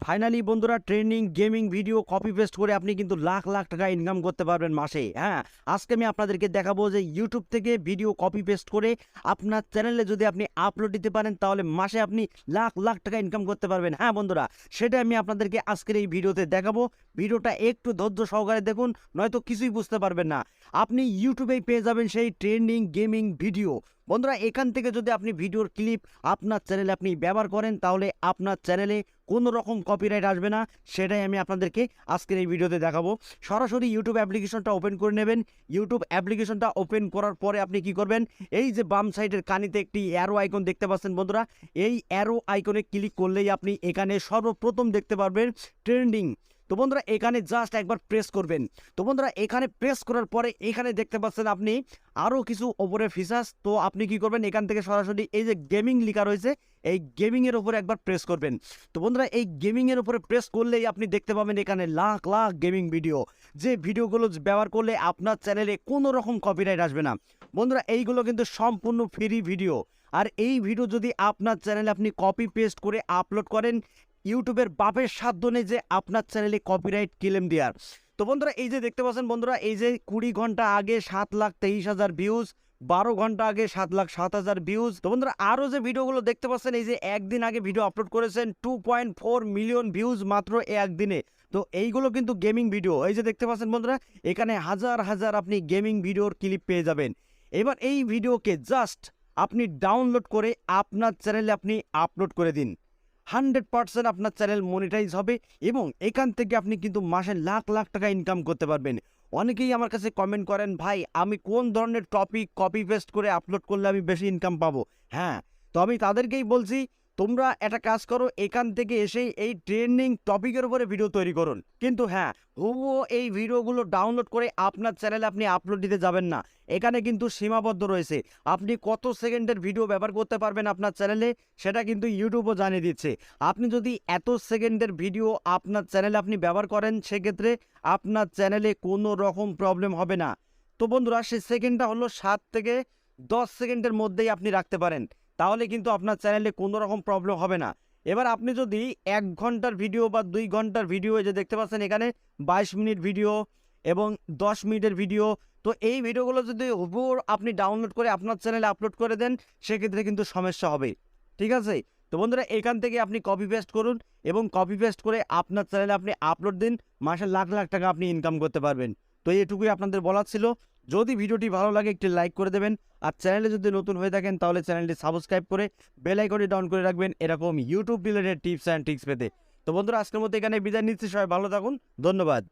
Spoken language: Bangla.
ফাইনালি বন্ধুরা trending gaming video copy paste করে আপনি কিন্তু লাখ লাখ টাকা ইনকাম করতে পারবেন মাসে। হ্যাঁ, আজকে আমি আপনাদেরকে দেখাবো যে ইউটিউব থেকে ভিডিও কপি পেস্ট করে আপনার চ্যানেলে যদি আপনি আপলোড দিতে পারেন তাহলে মাসে আপনি লাখ লাখ টাকা ইনকাম করতে পারবেন। হ্যাঁ বন্ধুরা, সেটা আমি আপনাদেরকে আজকের এই ভিডিওতে দেখাবো। ভিডিওটা একটু ধৈর্য সহকারে দেখুন, নয়তো কিছুই বুঝতে পারবেন না। আপনি ইউটিউবেই পেয়ে যাবেন সেই ট্রেন্ডিং গেমিং ভিডিও। বন্ধুরা, এখান থেকে যদি আপনি ভিডিওর ক্লিপ আপনার চ্যানেলে আপনি ব্যবহার করেন তাহলে আপনার চ্যানেলে কোনো রকম কপিরাইট আসবে না। সেটাই আমি আপনাদেরকে আজকের এই ভিডিওতে দেখাবো। সরাসরি ইউটিউব অ্যাপ্লিকেশনটা ওপেন করে নেবেন। ইউটিউব অ্যাপ্লিকেশনটা ওপেন করার পরে আপনি কি করবেন, এই যে বাম সাইডের কানিতে একটি অ্যারো আইকন দেখতে পাচ্ছেন বন্ধুরা, এই অ্যারো আইকনে ক্লিক করলেই আপনি এখানে সর্বপ্রথম দেখতে পারবেন ট্রেন্ডিং। তো বন্ধুরা, এখানে জাস্ট একবার প্রেস করবেন। তো বন্ধুরা, এখানে প্রেস করার পরে এখানে দেখতে পাচ্ছেন আপনি আরও কিছু ওপরে ফিচার্স। তো আপনি কি করবেন, এখান থেকে সরাসরি এই যে গেমিং লেখা রয়েছে এই গেমিংয়ের ওপরে একবার প্রেস করবেন। তো বন্ধুরা, এই গেমিংয়ের ওপরে প্রেস করলেই আপনি দেখতে পাবেন এখানে লাখ লাখ গেমিং ভিডিও, যে ভিডিওগুলো ব্যবহার করলে আপনার চ্যানেলে কোনো রকম কপিরাইট আসবে না। বন্ধুরা, এইগুলো কিন্তু সম্পূর্ণ ফ্রি ভিডিও। আর এই ভিডিও যদি আপনার চ্যানেলে আপনি কপি পেস্ট করে আপলোড করেন, ইউটিউবের বাপের সাধ্য নেই যে আপনার চ্যানেলে কপিরাইট ক্লেম দেওয়ার। তো বন্ধুরা, এই যে দেখতে পাচ্ছেন বন্ধুরা, এই যে 20 ঘন্টা আগে 7,23,000 ভিউজ, 12 ঘন্টা আগে 7,07,000 ভিউজ। তো বন্ধুরা, আরও যে ভিডিওগুলো দেখতে পাচ্ছেন, এই যে একদিন আগে ভিডিও আপলোড করেছেন 2.4 মিলিয়ন ভিউজ মাত্র একদিনে। তো এইগুলো কিন্তু গেমিং ভিডিও। এই যে দেখতে পাচ্ছেন বন্ধুরা, এখানে হাজার হাজার আপনি গেমিং ভিডিওর ক্লিপ পেয়ে যাবেন। এবার এই ভিডিওকে জাস্ট আপনি ডাউনলোড করে আপনার চ্যানেলে আপনি আপলোড করে দিন। 100% আপনার চ্যানেল মনিটাইজ হবে এবং এখান থেকে আপনি কিন্তু মাসে লাখ লাখ টাকা ইনকাম করতে পারবেন। অনেকেই আমার কাছে কমেন্ট করেন, ভাই আমি কোন ধরনের টপিক কপি পেস্ট করে আপলোড করলে আমি বেশি ইনকাম পাবো। হ্যাঁ, তো আমি তাদেরকেই বলছি, তোমরা একটা কাজ করো, এখান থেকে এসেই এই ট্রেন্ডিং টপিকের উপরে ভিডিও তৈরি করুন। কিন্তু হ্যাঁ, হুবহু এই ভিডিওগুলো ডাউনলোড করে আপনার চ্যানেলে আপনি আপলোড দিতে যাবেন না। এখানে কিন্তু সীমাবদ্ধ রয়েছে। আপনি কত সেকেন্ডের ভিডিও ব্যবহার করতে পারবেন আপনার চ্যানেলে, সেটা কিন্তু ইউটিউবও জানিয়ে দিচ্ছে। আপনি যদি এত সেকেন্ডের ভিডিও আপনার চ্যানেলে আপনি ব্যবহার করেন, সেক্ষেত্রে আপনার চ্যানেলে কোনো রকম প্রবলেম হবে না। তো বন্ধুরা, সেই সেকেন্ডটা হলো 7 থেকে 10 সেকেন্ডের মধ্যেই আপনি রাখতে পারেন, তাহলে কিন্তু আপনার চ্যানেলে কোনো রকম প্রবলেম হবে না। এবার আপনি যদি 1 ঘন্টার ভিডিও বা 2 ঘন্টার ভিডিও, যে দেখতে পাচ্ছেন এখানে 22 মিনিট ভিডিও এবং 10 মিনিটের ভিডিও, তো এই ভিডিওগুলো যদি হুবহু আপনি ডাউনলোড করে আপনার চ্যানেলে আপলোড করে দেন, সেক্ষেত্রে কিন্তু সমস্যা হবে। ঠিক আছে? তো বন্ধুরা, এখান থেকে আপনি কপি পেস্ট করুন এবং কপি পেস্ট করে আপনার চ্যানেলে আপনি আপলোড দিন। মাসে লাখ লাখ টাকা আপনি ইনকাম করতে পারবেন। তো এটুকুই আপনাদের বলার ছিল। যদি ভিডিওটি ভালো লাগে একটি লাইক করে দেবেন, আর চ্যানেলে যদি নতুন হয়ে থাকেন তাহলে চ্যানেলটি সাবস্ক্রাইব করে বেল আইকনটি ডাউন করে রাখবেন এরকম YouTube related tips and tricks পেতে। তো বন্ধুরা, আজকের মতো এখানে বিদায় নিচ্ছি। সবাই ভালো থাকুন, ধন্যবাদ।